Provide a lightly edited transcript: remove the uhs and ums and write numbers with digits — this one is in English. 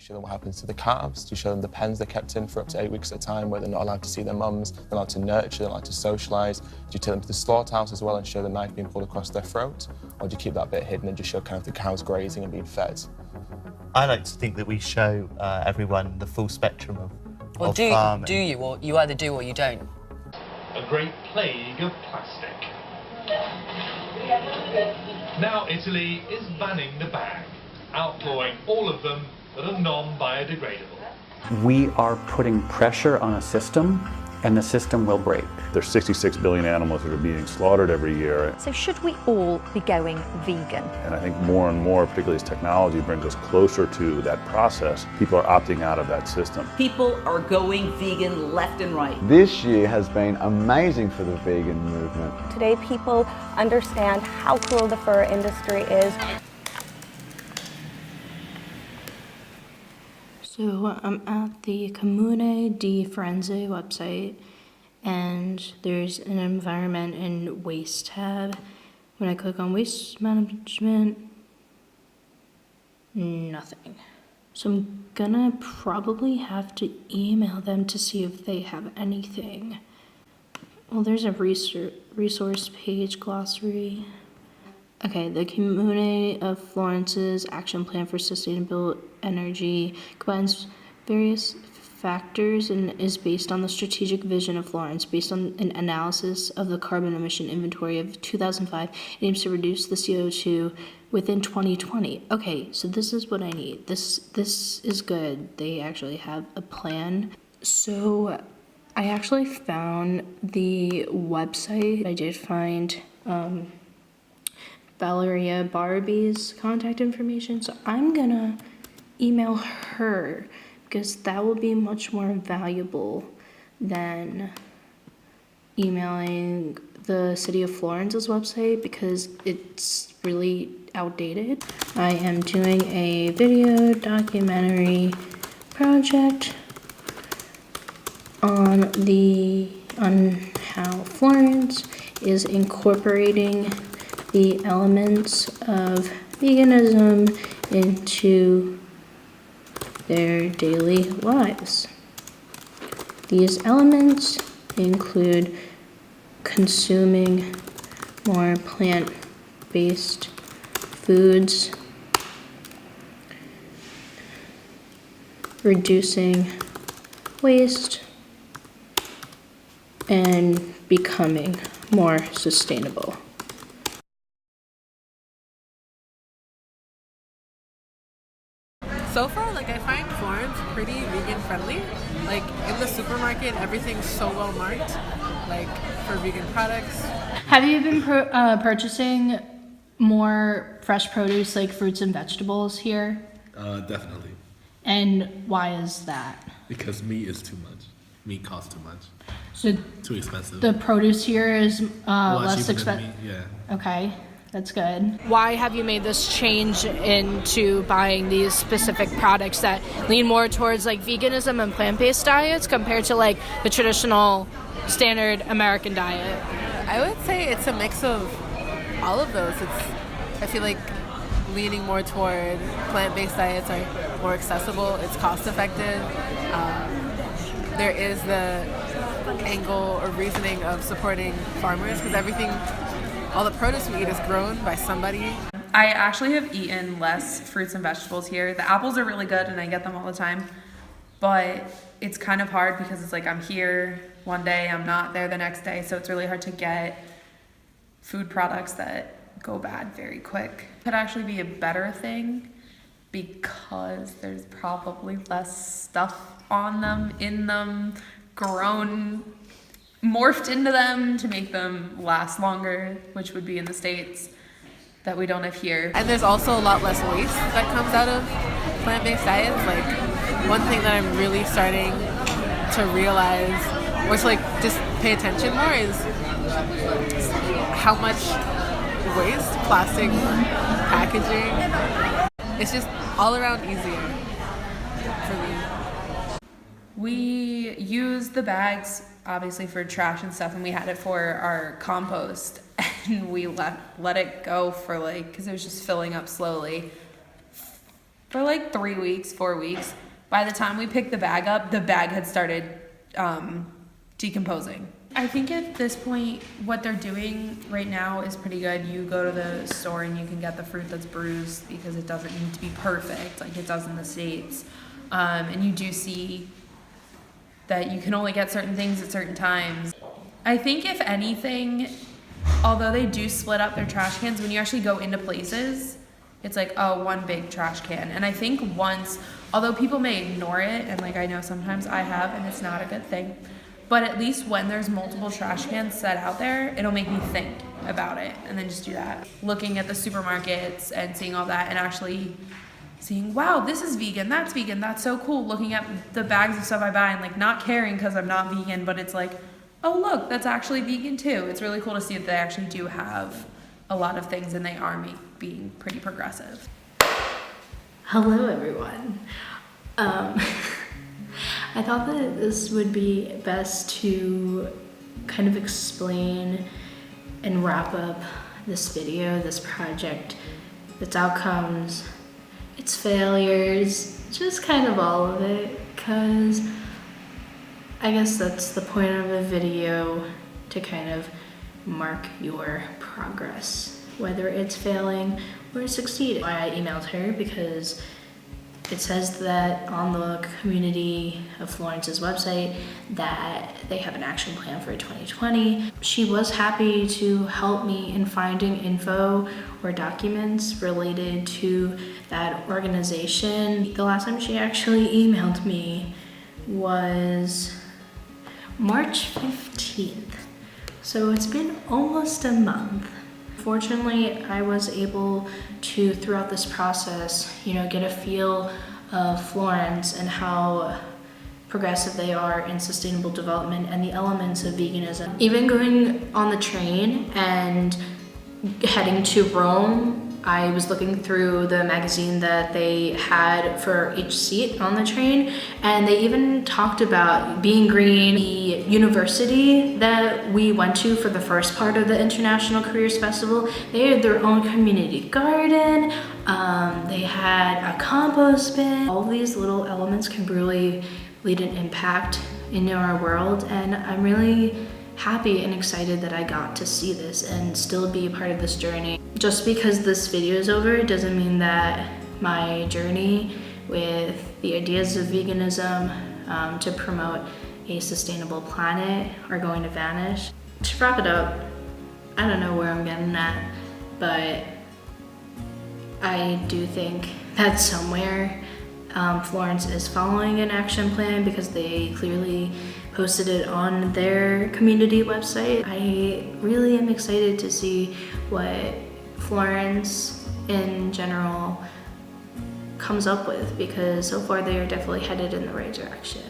you show them what happens to the calves? Do you show them the pens they're kept in for up to 8 weeks at a time where they're not allowed to see their mums, they're allowed to nurture, they're allowed to socialise? Do you take them to the slaughterhouse as well and show the knife being pulled across their throat? Or do you keep that bit hidden and just show kind of the cows grazing and being fed? I like to think that we show everyone the full spectrum of farming. Do you? Or you either do or you don't? A great plague of plastic. Now Italy is banning the bag, outlawing all of them that are non-biodegradable. We are putting pressure on a system, and the system will break. There's 66 billion animals that are being slaughtered every year. So should we all be going vegan? And I think more and more, particularly as technology brings us closer to that process, people are opting out of that system. People are going vegan left and right. This year has been amazing for the vegan movement. Today people understand how cruel the fur industry is. So I'm at the Comune di Firenze website, and there's an environment and waste tab. When I click on waste management, nothing. So I'm gonna probably have to email them to see if they have anything. Well, there's a resource page, glossary. Okay, the Comune of Florence's Action Plan for Sustainable Energy combines various factors and is based on the strategic vision of Florence. Based on an analysis of the carbon emission inventory of 2005, it aims to reduce the CO2 within 2020. Okay, so this is what I need. This is good. They actually have a plan. So I actually found the website. I did find Valeria Barbie's contact information, so I'm gonna email her because that will be much more valuable than emailing the City of Florence's website because it's really outdated. I am doing a video documentary project on how Florence is incorporating the elements of veganism into their daily lives. These elements include consuming more plant-based foods, reducing waste, and becoming more sustainable. So far, I find Florence pretty vegan friendly. In the supermarket, everything's so well marked, for vegan products. Have you been purchasing more fresh produce, like fruits and vegetables here? Definitely. And why is that? Because meat is too much. Meat costs too much. So too expensive. The produce here is less expensive. Yeah. Okay. That's good. Why have you made this change into buying these specific products that lean more towards veganism and plant-based diets compared to the traditional standard American diet? I would say it's a mix of all of those. I feel like leaning more toward plant-based diets are more accessible. It's cost-effective. There is the angle or reasoning of supporting farmers because all the produce we eat is grown by somebody. I actually have eaten less fruits and vegetables here. The apples are really good and I get them all the time, but it's kind of hard because it's I'm here one day, I'm not there the next day, so it's really hard to get food products that go bad very quick. Could actually be a better thing because there's probably less stuff on them, in them, grown, morphed into them to make them last longer, which would be in the States, that we don't have here. And there's also a lot less waste that comes out of plant-based diets. One thing that I'm really starting to realize, or to just pay attention more, is how much waste, plastic packaging, it's just all around easier for me. We use the bags obviously for trash and stuff, and we had it for our compost, and we let it go for because it was just filling up slowly for like 3 weeks, 4 weeks. By the time we picked the bag up, the bag had started decomposing. I think at this point, what they're doing right now is pretty good. You go to the store and you can get the fruit that's bruised because it doesn't need to be perfect like it does in the States. And you do see that you can only get certain things at certain times. I think if anything, although they do split up their trash cans, when you actually go into places, it's like, oh, one big trash can. And I think once, although people may ignore it, and like I know sometimes I have, and it's not a good thing, but at least when there's multiple trash cans set out there, it'll make me think about it and then just do that. Looking at the supermarkets and seeing all that and actually seeing, wow, this is vegan, that's so cool. Looking at the bags of stuff I buy and like not caring because I'm not vegan, but it's like, oh look, that's actually vegan too. It's really cool to see that they actually do have a lot of things and they are being pretty progressive. Hello everyone. I thought that this would be best to kind of explain and wrap up this video, this project, its outcomes, its failures, just kind of all of it, because I guess that's the point of a video, to kind of mark your progress, whether it's failing or succeeding. I emailed her because it says that on the community of Florence's website that they have an action plan for 2020. She was happy to help me in finding info or documents related to that organization. The last time she actually emailed me was March 15th. So it's been almost a month. Fortunately, I was able to, throughout this process, get a feel of Florence and how progressive they are in sustainable development and the elements of veganism. Even going on the train and heading to Rome, I was looking through the magazine that they had for each seat on the train, and they even talked about being green. The university that we went to for the first part of the International Careers Festival, they had their own community garden, they had a compost bin. All of these little elements can really lead an impact in our world, and I'm really happy and excited that I got to see this and still be a part of this journey. Just because this video is over doesn't mean that my journey with the ideas of veganism to promote a sustainable planet are going to vanish. To wrap it up, I don't know where I'm getting at, but I do think that somewhere Florence is following an action plan because they clearly posted it on their community website. I really am excited to see what Florence in general comes up with, because so far they are definitely headed in the right direction.